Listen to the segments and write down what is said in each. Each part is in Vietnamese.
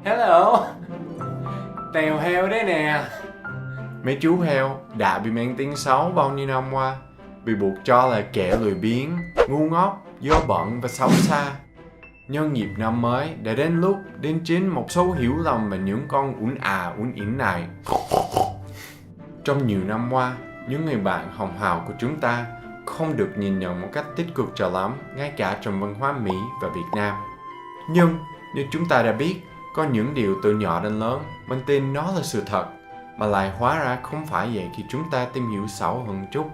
Hello. Tèo heo đấy nè. Mấy chú heo đã bị mang tiếng xấu bao nhiêu năm qua, bị buộc cho là kẻ lười biếng, ngu ngốc, dơ bẩn và xấu xa. Nhân dịp năm mới đã đến lúc đính chính một số hiểu lầm về những con uốn ỉn này. Trong nhiều năm qua, những người bạn hồng hào của chúng ta không được nhìn nhận một cách tích cực cho lắm, ngay cả trong văn hóa Mỹ và Việt Nam. Nhưng như chúng ta đã biết, có những điều từ nhỏ đến lớn mình tin nó là sự thật, mà lại hóa ra không phải vậy khi chúng ta tìm hiểu sâu hơn chút.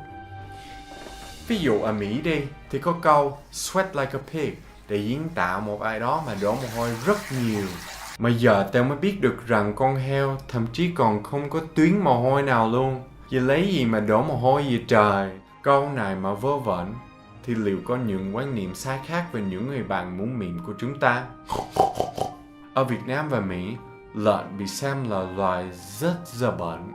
Ví dụ ở Mỹ đi, thì có câu sweat like a pig để diễn tả một ai đó mà đổ mồ hôi rất nhiều. Mà giờ tao mới biết được rằng con heo thậm chí còn không có tuyến mồ hôi nào luôn. Vậy lấy gì mà đổ mồ hôi vậy trời? Câu này mà vớ vẩn thì liệu có những quan niệm sai khác về những người bạn mũm mĩm của chúng ta? Ở Việt Nam và Mỹ, lợn bị xem là loài rất dơ bẩn.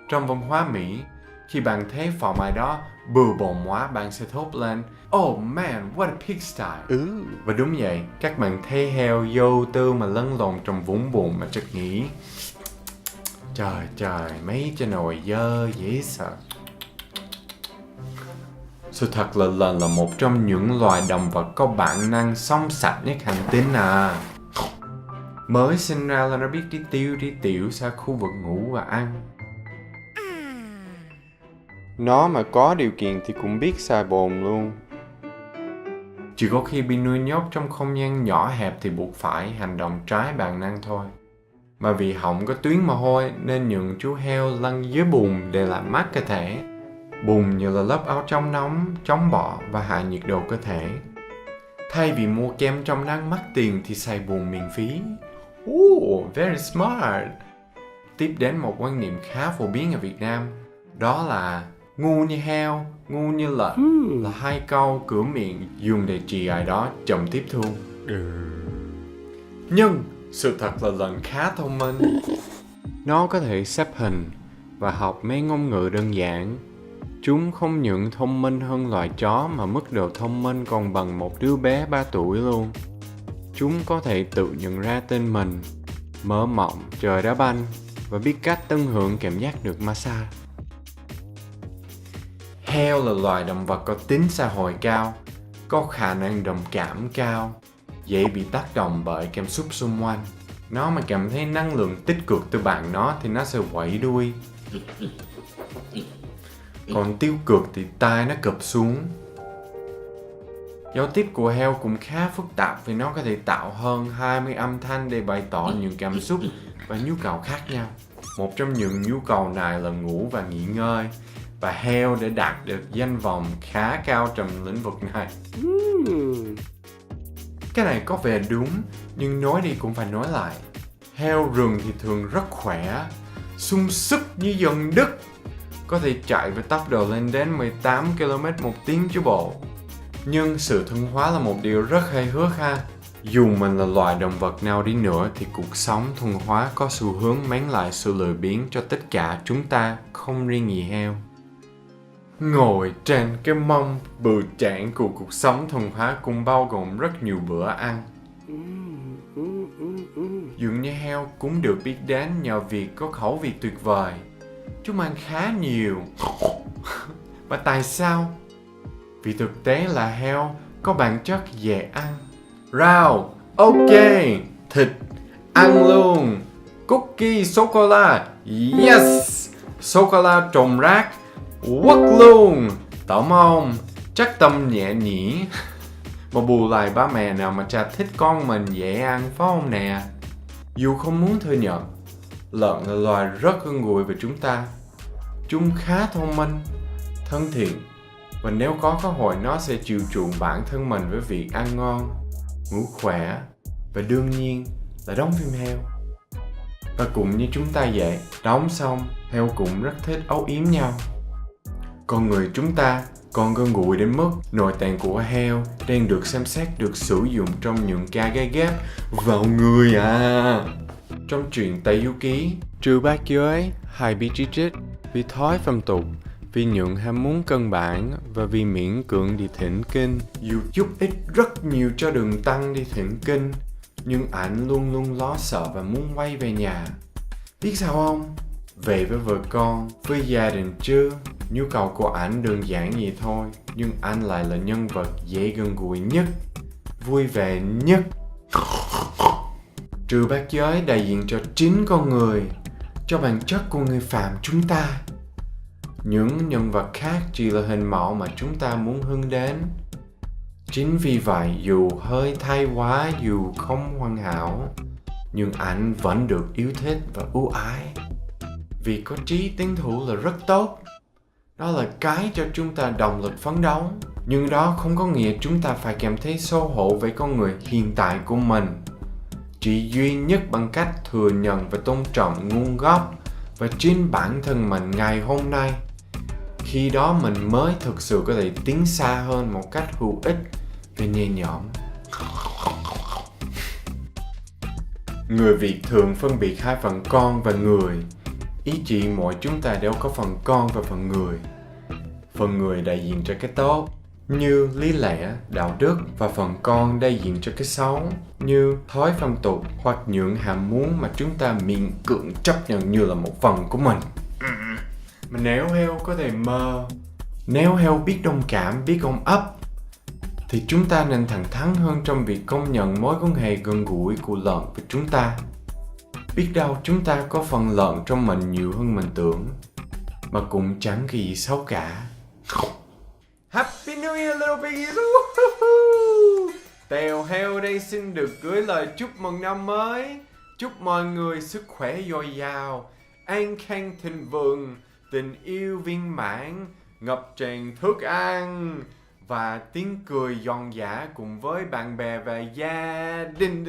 Trong văn hóa Mỹ, khi bạn thấy phòng ai đó bừa bộn quá, bạn sẽ thốt lên "Oh man, what a pigsty!" Và đúng vậy, các bạn thấy heo vô tư mà lăn lộn trong vũng bùn mà chợt nghĩ Trời, mấy cái nồi dơ dễ sợ. Sự thật là lợn là một trong những loài động vật có bản năng sống sạch nhất hành tinh à. Mới sinh ra là nó biết đi tiểu xa khu vực ngủ và ăn. Nó mà có điều kiện thì cũng biết xài bồn luôn. Chỉ có khi bị nuôi nhốt trong không gian nhỏ hẹp thì buộc phải hành động trái bản năng thôi. Mà vì họng có tuyến mồ hôi nên những chú heo lăn dưới bùn để làm mát cơ thể. Bùn như là lớp áo chống nóng, chống bọ và hạ nhiệt độ cơ thể. Thay vì mua kem chống nắng mắc tiền thì xài bùn miễn phí. Very smart. Tiếp đến một quan niệm khá phổ biến ở Việt Nam, đó là ngu như heo, ngu như lợn là hai câu cửa miệng dùng để chỉ ai đó chậm tiếp thu. Nhưng sự thật là lợn khá thông minh. Nó có thể xếp hình và học mấy ngôn ngữ đơn giản. Chúng không những thông minh hơn loài chó mà mức độ thông minh còn bằng một đứa bé 3 tuổi luôn. Chúng có thể tự nhận ra tên mình, mở mộng, trời đá banh và biết cách tận hưởng cảm giác được massage. Heo là loài động vật có tính xã hội cao, có khả năng đồng cảm cao, dễ bị tác động bởi cảm xúc xung quanh. Nó mà cảm thấy năng lượng tích cực từ bạn nó thì nó sẽ quẩy đuôi. Còn tiêu cực thì tai nó cụp xuống. Giao tiếp của heo cũng khá phức tạp vì nó có thể tạo hơn 20 âm thanh để bày tỏ những cảm xúc và nhu cầu khác nhau. Một trong những nhu cầu này là ngủ và nghỉ ngơi, và heo đã đạt được danh vọng khá cao trong lĩnh vực này. Cái này có vẻ đúng, nhưng nói đi cũng phải nói lại. Heo rừng thì thường rất khỏe, sung sức như dân Đức, có thể chạy với tốc độ lên đến 18 km/h chứ bộ. Nhưng sự thuần hóa là một điều rất hài hước ha. Dù mình là loài động vật nào đi nữa thì cuộc sống thuần hóa có xu hướng mang lại sự lười biếng cho tất cả chúng ta, không riêng gì heo. Ngồi trên cái mông bự trảng của cuộc sống thuần hóa cũng bao gồm rất nhiều bữa ăn. Dường như heo cũng được biết đến nhờ việc có khẩu vị tuyệt vời. Chúng ăn khá nhiều. Và tại sao? Vì thực tế là heo có bản chất dễ ăn. Rau, ok. Thịt, ăn luôn. Cookie, sô-cô-la, yes. Sô-cô-la trồng rác, quất luôn. Tỏ mông, chắc tâm nhẹ nhỉ. Mà bù lại ba mẹ nào mà chả thích con mình dễ ăn phải không nè? Dù không muốn thừa nhận, lợn là loài rất gần gũi với chúng ta. Chúng khá thông minh, thân thiện, và nếu có cơ hội nó sẽ chiều chuộng bản thân mình với việc ăn ngon, ngủ khỏe và đương nhiên là đóng phim heo. Và cũng như chúng ta vậy, đóng xong heo cũng rất thích âu yếm nhau. Con người chúng ta còn gần gũi đến mức nội tạng của heo đang được xem xét được sử dụng trong những ca ghép ghép vào người à. Trong truyện Tây Du Ký, trừ bát giới hay bị chỉ trích vì thói phong tục, vì những ham muốn cân bản và vì miễn cưỡng đi thỉnh kinh. Dù giúp ích rất nhiều cho đường tăng đi thỉnh kinh, Nhưng ảnh luôn luôn lo sợ và muốn quay về nhà. Biết sao không? Về với vợ con, với gia đình chứ. Nhu cầu của ảnh đơn giản vậy thôi, nhưng anh lại là nhân vật dễ gần gũi nhất, vui vẻ nhất. Trừ bát giới đại diện cho chính con người, cho bản chất của người phàm chúng ta. Những nhân vật khác chỉ là hình mẫu mà chúng ta muốn hướng đến. Chính vì vậy, dù hơi thay quá, dù không hoàn hảo, nhưng ảnh vẫn được yêu thích và ưu ái. Vì có trí tiến thủ là rất tốt. Đó là cái cho chúng ta động lực phấn đấu. Nhưng đó không có nghĩa chúng ta phải cảm thấy xấu hổ với con người hiện tại của mình. Chỉ duy nhất bằng cách thừa nhận và tôn trọng nguồn gốc và chính bản thân mình ngày hôm nay. Khi đó mình mới thực sự có thể tiến xa hơn một cách hữu ích và nhẹ nhõm. Người Việt thường phân biệt hai phần con và người. Ý chỉ mỗi chúng ta đều có phần con và phần người. Phần người đại diện cho cái tốt, như lý lẽ, đạo đức, và phần con đại diện cho cái xấu, như thói phong tục hoặc những ham muốn mà chúng ta miễn cưỡng chấp nhận như là một phần của mình. Mà nếu heo có thể mơ, nếu heo biết đồng cảm, biết ôm ấp, thì chúng ta nên thẳng thắn hơn trong việc công nhận mối quan hệ gần gũi của lợn với chúng ta. Biết đâu chúng ta có phần lợn trong mình nhiều hơn mình tưởng, mà cũng chẳng cái gì xấu cả. Happy New Year little piggies! Tèo heo đây xin được gửi lời chúc mừng năm mới. Chúc mọi người sức khỏe dồi dào, an khang thịnh vượng, tình yêu viên mãn, ngập tràn thức ăn và tiếng cười giòn giã cùng với bạn bè và gia đình.